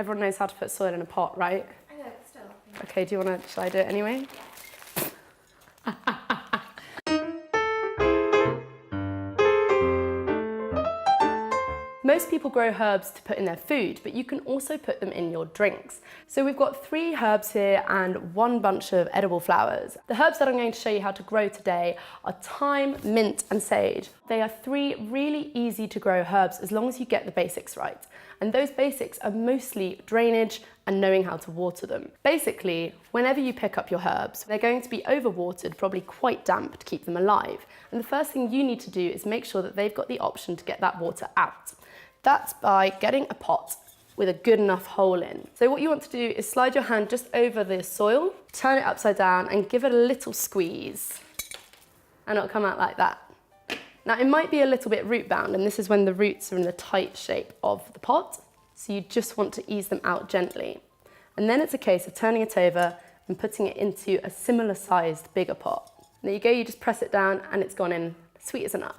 everyone knows how to put soil in a pot, right? I know, but still. Okay, do you want to, shall I do it anyway? Most people grow herbs to put in their food, but you can also put them in your drinks. So we've got 3 herbs here and 1 bunch of edible flowers. The herbs that I'm going to show you how to grow today are thyme, mint, and sage. They are 3 really easy to grow herbs as long as you get the basics right. And those basics are mostly drainage and knowing how to water them. Basically, whenever you pick up your herbs, they're going to be overwatered, probably quite damp to keep them alive. And the first thing you need to do is make sure that they've got the option to get that water out. That's by getting a pot with a good enough hole in. So what you want to do is slide your hand just over the soil, turn it upside down and give it a little squeeze. And it'll come out like that. Now it might be a little bit root bound, and this is when the roots are in the tight shape of the pot. So you just want to ease them out gently. And then it's a case of turning it over and putting it into a similar sized bigger pot. There you go, you just press it down and it's gone in sweet as a nut.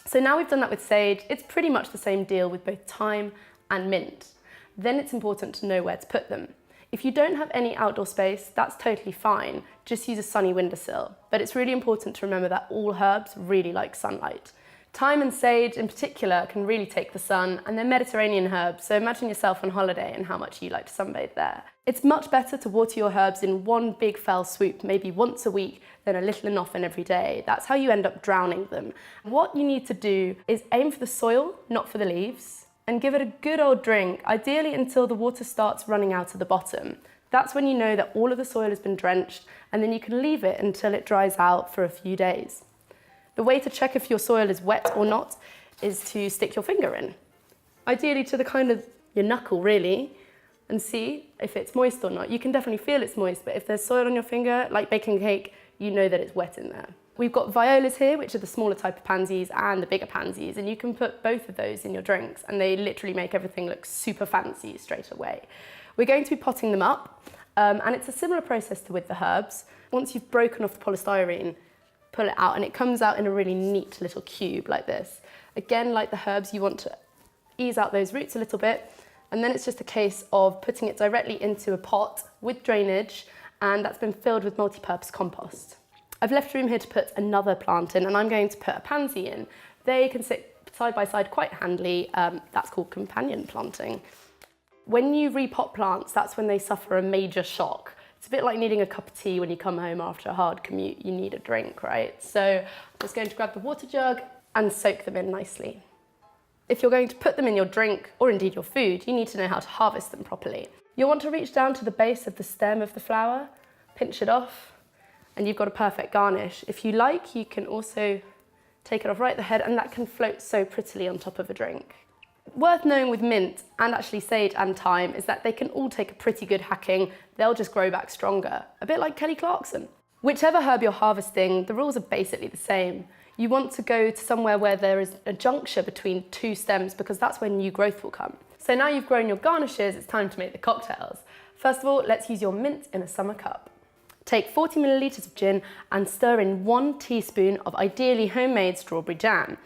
So now we've done that with sage, it's pretty much the same deal with both thyme and mint. Then it's important to know where to put them. If you don't have any outdoor space, that's totally fine. Just use a sunny windowsill. But it's really important to remember that all herbs really like sunlight. Thyme and sage in particular can really take the sun, and they're Mediterranean herbs, so imagine yourself on holiday and how much you like to sunbathe there. It's much better to water your herbs in one big fell swoop, maybe once a week, than a little and often every day. That's how you end up drowning them. What you need to do is aim for the soil, not for the leaves, and give it a good old drink, ideally until the water starts running out of the bottom. That's when you know that all of the soil has been drenched, and then you can leave it until it dries out for a few days. The way to check if your soil is wet or not is to stick your finger in, ideally to the kind of your knuckle really, and see if it's moist or not. You can definitely feel it's moist, but if there's soil on your finger, like baking a cake, you know that it's wet in there. We've got violas here, which are the smaller type of pansies, and the bigger pansies, and you can put both of those in your drinks, and they literally make everything look super fancy straight away. We're going to be potting them up, and it's a similar process to with the herbs. Once you've broken off the polystyrene, pull it out, and it comes out in a really neat little cube like this. Again, like the herbs, you want to ease out those roots a little bit, and then it's just a case of putting it directly into a pot with drainage, and that's been filled with multi-purpose compost. I've left room here to put another plant in, and I'm going to put a pansy in. They can sit side by side quite handily. That's called companion planting. When you repot plants, that's when they suffer a major shock. It's a bit like needing a cup of tea when you come home after a hard commute. You need a drink, right? So I'm just going to grab the water jug and soak them in nicely. If you're going to put them in your drink, or indeed your food, you need to know how to harvest them properly. You'll want to reach down to the base of the stem of the flower, pinch it off, and you've got a perfect garnish. If you like, you can also take it off right at the head, and that can float so prettily on top of a drink. Worth knowing with mint, and actually sage and thyme, is that they can all take a pretty good hacking. They'll just grow back stronger, a bit like Kelly Clarkson. Whichever herb you're harvesting, the rules are basically the same. You want to go to somewhere where there is a juncture between 2 stems, because that's when new growth will come. So now you've grown your garnishes, it's time to make the cocktails. First of all, let's use your mint in a summer cup. Take 40 millilitres of gin and stir in 1 teaspoon of ideally homemade strawberry jam.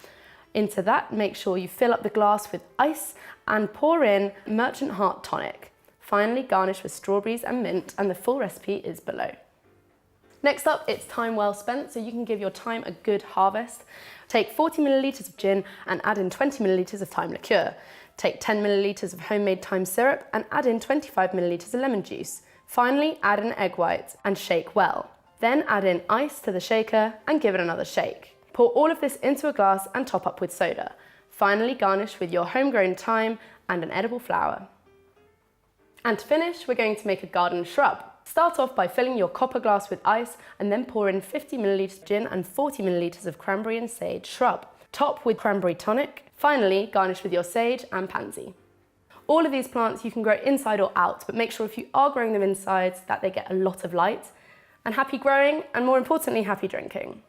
Into that, make sure you fill up the glass with ice and pour in Merchant Heart tonic. Finally, garnish with strawberries and mint, and the full recipe is below. Next up, it's time well spent, so you can give your thyme a good harvest. Take 40 millilitres of gin and add in 20 millilitres of thyme liqueur. Take 10 millilitres of homemade thyme syrup and add in 25 millilitres of lemon juice. Finally, add in egg white and shake well. Then add in ice to the shaker and give it another shake. Pour all of this into a glass and top up with soda. Finally, garnish with your homegrown thyme and an edible flower. And to finish, we're going to make a garden shrub. Start off by filling your copper glass with ice and then pour in 50 millilitres of gin and 40 millilitres of cranberry and sage shrub. Top with cranberry tonic. Finally, garnish with your sage and pansy. All of these plants you can grow inside or out, but make sure if you are growing them inside that they get a lot of light. And happy growing, and more importantly, happy drinking.